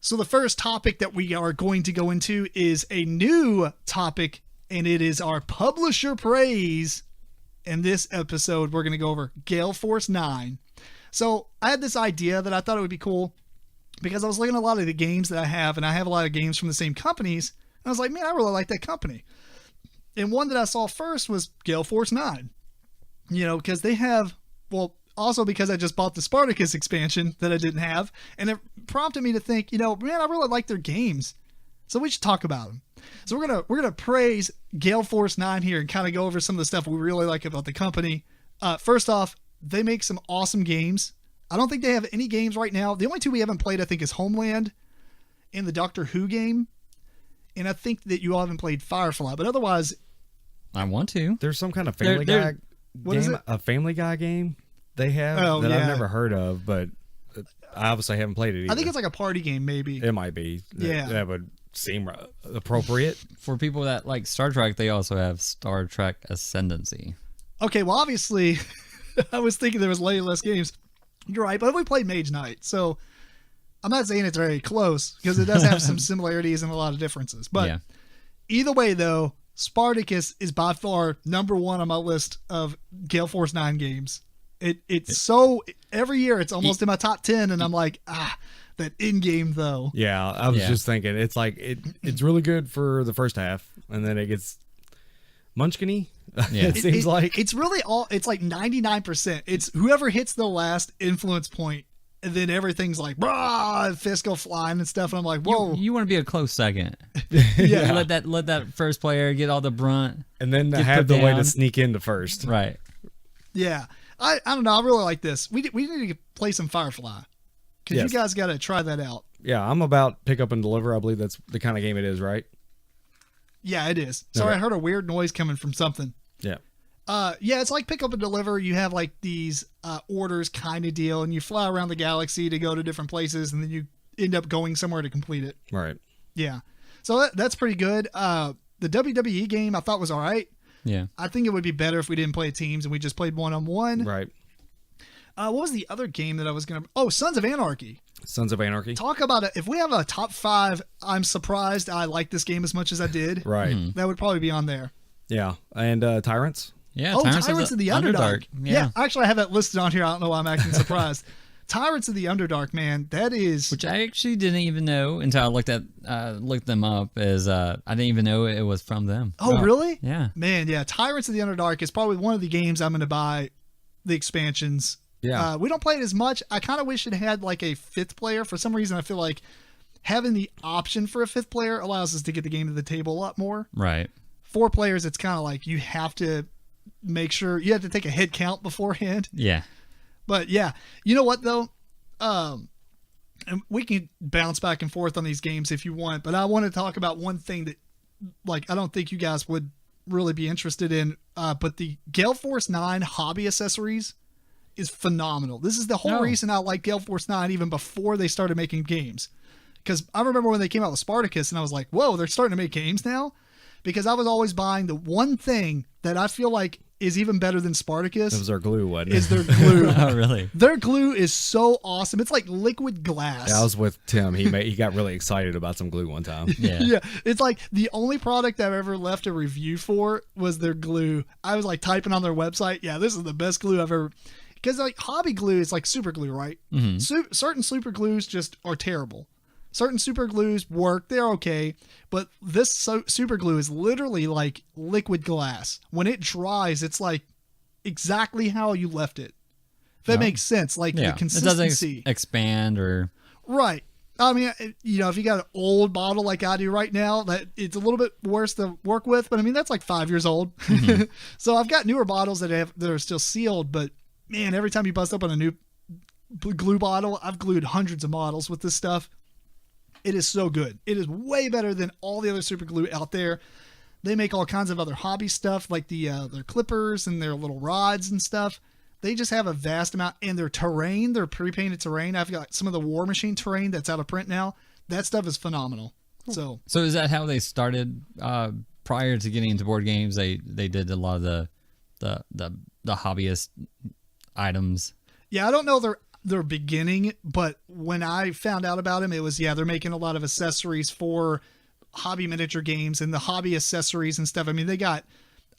So the first topic that we are going to go into is a new topic, and it is our publisher praise. In this episode, we're going to go over Gale Force 9. So I had this idea that I thought it would be cool because I was looking at a lot of the games that I have, and I have a lot of games from the same companies. And I was like, man, I really like that company. And one that I saw first was Gale Force 9. You know, because they have, well, also because I just bought the Spartacus expansion that I didn't have. And it prompted me to think, you know, man, I really like their games. So we should talk about them. So we're gonna praise Gale Force 9 here and kind of go over some of the stuff we really like about the company. First off, they make some awesome games. I don't think they have any games right now. The only two we haven't played, I think, is Homeland and the Doctor Who game. And I think that you all haven't played Firefly, but otherwise, I want to. There's some kind of Family Guy what is game, it? a Family Guy game they have that I've never heard of, but I obviously haven't played it either. I think it's like a party game, maybe. It might be. Yeah. That would seem appropriate. For people that like Star Trek, they also have Star Trek Ascendancy. Okay, well, obviously, I was thinking there was way less games. You're right, but we played Mage Knight, so I'm not saying it's very close because it does have some similarities and a lot of differences. But either way, though, Spartacus is by far number one on my list of Gale Force 9 games. It's so every year it's almost in my top 10, and I'm like, that in game though. Yeah, I was just thinking it's like it's really good for the first half, and then it gets munchkin-y. Yeah. It seems like it's really it's like 99%. It's whoever hits the last influence point, and then everything's like fists go flying and stuff. And I'm like, whoa! You want to be a close second. Yeah, let that first player get all the brunt, and then have the way to sneak into first. Right. Yeah, I don't know. I really like this. We need to play some Firefly because you guys got to try that out. Yeah, I'm about pick up and deliver. I believe that's the kind of game it is, right? Yeah, it is. Sorry, I heard a weird noise coming from something. Yeah. Yeah, it's like pick up and deliver. You have like these orders kind of deal, and you fly around the galaxy to go to different places, and then you end up going somewhere to complete it. Right. Yeah. So that's pretty good. The WWE game I thought was all right. Yeah. I think it would be better if we didn't play teams and we just played one-on-one. Right. What was the other game that I was going to... Oh, Sons of Anarchy. Sons of Anarchy. Talk about it. If we have a top 5, I'm surprised I like this game as much as I did. Right. That would probably be on there. Yeah. And Tyrants. Yeah. Oh, Tyrants of the Underdark. Yeah. Actually, I have that listed on here. I don't know why I'm acting surprised. Tyrants of the Underdark, man. That is... Which I actually didn't even know until I looked them up. I didn't even know it was from them. Oh, really? Yeah. Man, yeah. Tyrants of the Underdark is probably one of the games I'm going to buy the expansions. Yeah. We don't play it as much. I kind of wish it had like a 5th player. For some reason, I feel like having the option for a 5th player allows us to get the game to the table a lot more. Right. 4 players, it's kind of like you have to make sure you have to take a head count beforehand. Yeah. But yeah, you know what though? And we can bounce back and forth on these games if you want, but I want to talk about one thing that like I don't think you guys would really be interested in, but the Gale Force 9 hobby accessories is phenomenal. This is the whole reason I like Gale Force 9 even before they started making games. Because I remember when they came out with Spartacus and I was like, whoa, they're starting to make games now? Because I was always buying the one thing that I feel like is even better than Spartacus. It was their glue, wasn't it? Is their glue. Oh, really? Their glue is so awesome. It's like liquid glass. Yeah, I was with Tim. He got really excited about some glue one time. Yeah. Yeah. It's like the only product I've ever left a review for was their glue. I was like typing on their website, yeah, this is the best glue I've ever... Because like hobby glue is like super glue, right? Mm-hmm. Certain super glues just are terrible. Certain super glues work. They're okay. But this super glue is literally like liquid glass. When it dries, it's like exactly how you left it. If that makes sense. Like the consistency. It doesn't expand or... Right. I mean, you know, if you got an old bottle like I do right now, that it's a little bit worse to work with. But I mean, that's like 5 years old. Mm-hmm. So I've got newer bottles that are still sealed. But man, every time you bust up on a new glue bottle, I've glued hundreds of models with this stuff. It is so good. It is way better than all the other super glue out there. They make all kinds of other hobby stuff like their clippers and their little rods and stuff. They just have a vast amount. And their terrain, their pre-painted terrain. I've got some of the War Machine terrain that's out of print now. That stuff is phenomenal. So is that how they started prior to getting into board games? They did a lot of the hobbyist items. Yeah, I don't know their beginning, but when I found out about them, it was, they're making a lot of accessories for hobby miniature games and the hobby accessories and stuff. I mean, they got,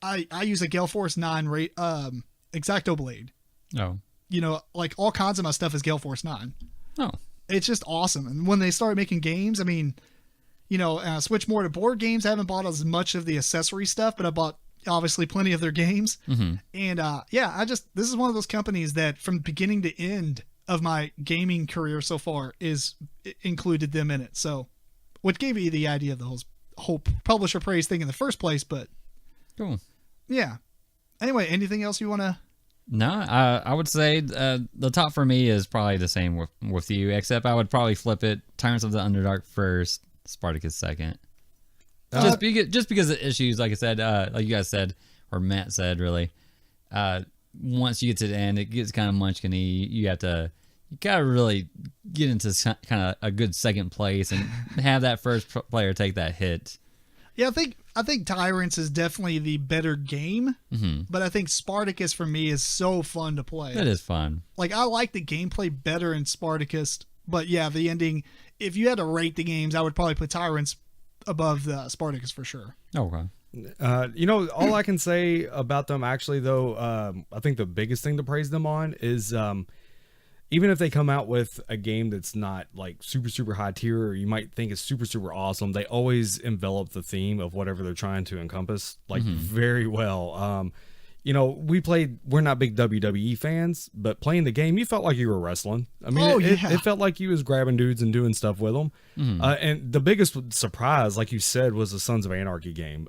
I use a Gale Force 9 X-Acto blade. Oh. You know, like all kinds of my stuff is Gale Force 9. Oh. It's just awesome. And when they started making games, I mean, you know, switch more to board games. I haven't bought as much of the accessory stuff, but I bought obviously plenty of their games. Mm-hmm. And this is one of those companies that from beginning to end of my gaming career so far included them in it. So what gave me the idea of the whole publisher praise thing in the first place, but Cool. Yeah. Anyway, anything else you want to? No, I would say the top for me is probably the same with you, except I would probably flip it. Tyrants of the Underdark first, Spartacus second. Just because of issues, like I said, like you guys said, or Matt said, really. Once you get to the end, it gets kind of munchkiny. You gotta really get into kind of a good second place and have that first player take that hit. Yeah, I think Tyrants is definitely the better game, but I think Spartacus for me is so fun to play. It is fun. Like I like the gameplay better in Spartacus, but yeah, the ending. If you had to rate the games, I would probably put Tyrants above the Spartacus for sure. Okay. You know, all I can say about them actually, though, I think the biggest thing to praise them on is even if they come out with a game that's not like super, super high tier, or you might think is super, super awesome, they always envelop the theme of whatever they're trying to encompass like very well. You know, we're not big WWE fans, but playing the game, you felt like you were wrestling. I mean, it felt like you was grabbing dudes and doing stuff with them. And the biggest surprise, like you said, was the Sons of Anarchy game.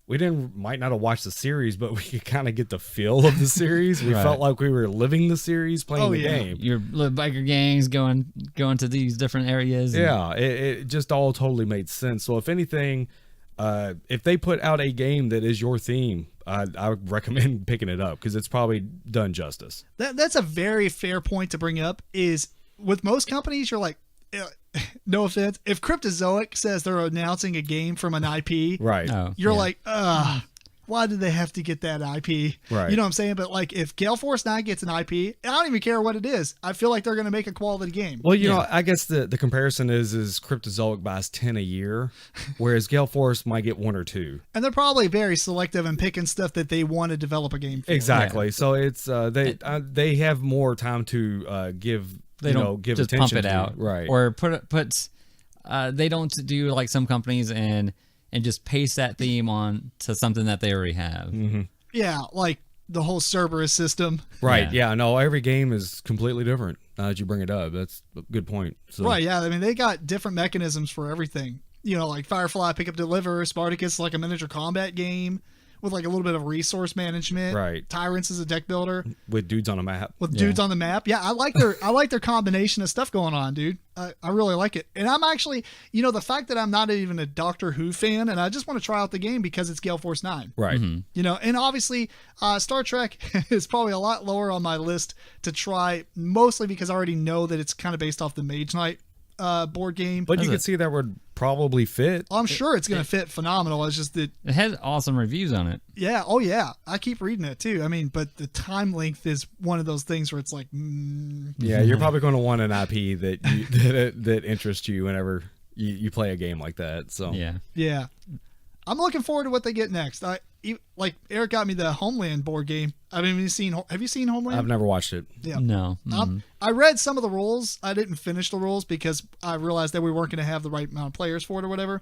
We might not have watched the series, but we could kind of get the feel of the series. We felt like we were living the series, playing the game. Your little biker gangs going to these different areas. Yeah, it just all totally made sense. So if anything, if they put out a game that is your theme, I would recommend picking it up because it's probably done justice. That's a very fair point to bring up. Is with most companies, you're like, no offense, if Cryptozoic says they're announcing a game from an IP, right? You're like, why did they have to get that IP? Right. You know what I'm saying? But like, if Gale Force 9 gets an IP, I don't even care what it is. I feel like they're going to make a quality game. Well, you know, I guess the comparison is Cryptozoic buys 10 a year, whereas Gale Force might get 1 or 2. And they're probably very selective in picking stuff that they want to develop a game for. Exactly. Yeah. So it's they have more time to give. They don't give just pump it out, right? Or put. They don't do like some companies and just paste that theme on to something that they already have. Mm-hmm. Yeah, like the whole Cerberus system. Right. Yeah. No, every game is completely different. Now that you bring it up, that's a good point. So. Right. Yeah. I mean, they got different mechanisms for everything. You know, like Firefly, Pick Up, Deliver. Spartacus, like a miniature combat game with like a little bit of resource management. Right. Tyrants is a deck builder with dudes on a map. Dudes on the map. Yeah, I like their combination of stuff going on, dude. I really like it. And I'm actually, you know, the fact that I'm not even a Doctor Who fan and I just want to try out the game because it's Gale Force 9. Right. You know, and obviously Star Trek is probably a lot lower on my list to try, mostly because I already know that it's kind of based off the Mage Knight board game. But you can see that would probably fit. I'm sure it's going to fit phenomenal. It's just that it has awesome reviews on it. Yeah. Oh yeah. I keep reading it too. I mean, but the time length is one of those things where it's like, yeah, you're probably going to want an IP that interests you whenever you play a game like that. So yeah. I'm looking forward to what they get next. Like Eric got me the Homeland board game. Have you seen Homeland? I've never watched it. Yeah. No. I read some of the rules. I didn't finish the rules because I realized that we weren't going to have the right amount of players for it or whatever.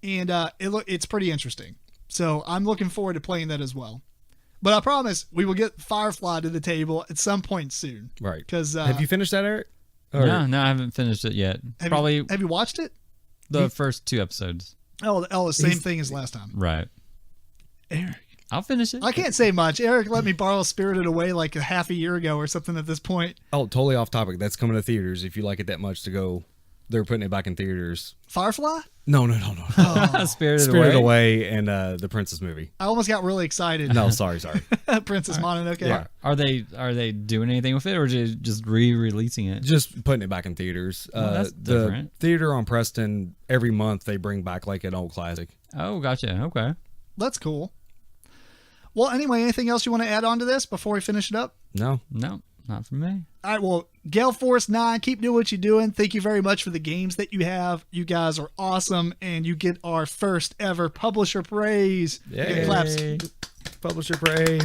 And it's pretty interesting. So I'm looking forward to playing that as well. But I promise we will get Firefly to the table at some point soon. Right. Because have you finished that, Eric? No, I haven't finished it yet. Have you watched it? The first 2 episodes. Oh, the same thing as last time. Right. Eric. I'll finish it. I can't say much. Eric let me borrow Spirited Away like a half a year ago or something at this point. Oh, totally off topic. That's coming to theaters. If you like it that much to go, they're putting it back in theaters. Firefly? No. Oh. Spirited Away and the Princess movie. I almost got really excited. No, sorry. Princess Mononoke. Yeah. Are they doing anything with it or just re-releasing it? Just putting it back in theaters. That's different. The theater on Preston, every month they bring back like an old classic. Oh, gotcha. Okay. That's cool. Well, anyway, anything else you want to add on to this before we finish it up? No. Not for me. All right, well, Gale Force 9, keep doing what you're doing. Thank you very much for the games that you have. You guys are awesome, and you get our first ever publisher praise. Yay. Claps. Publisher praise.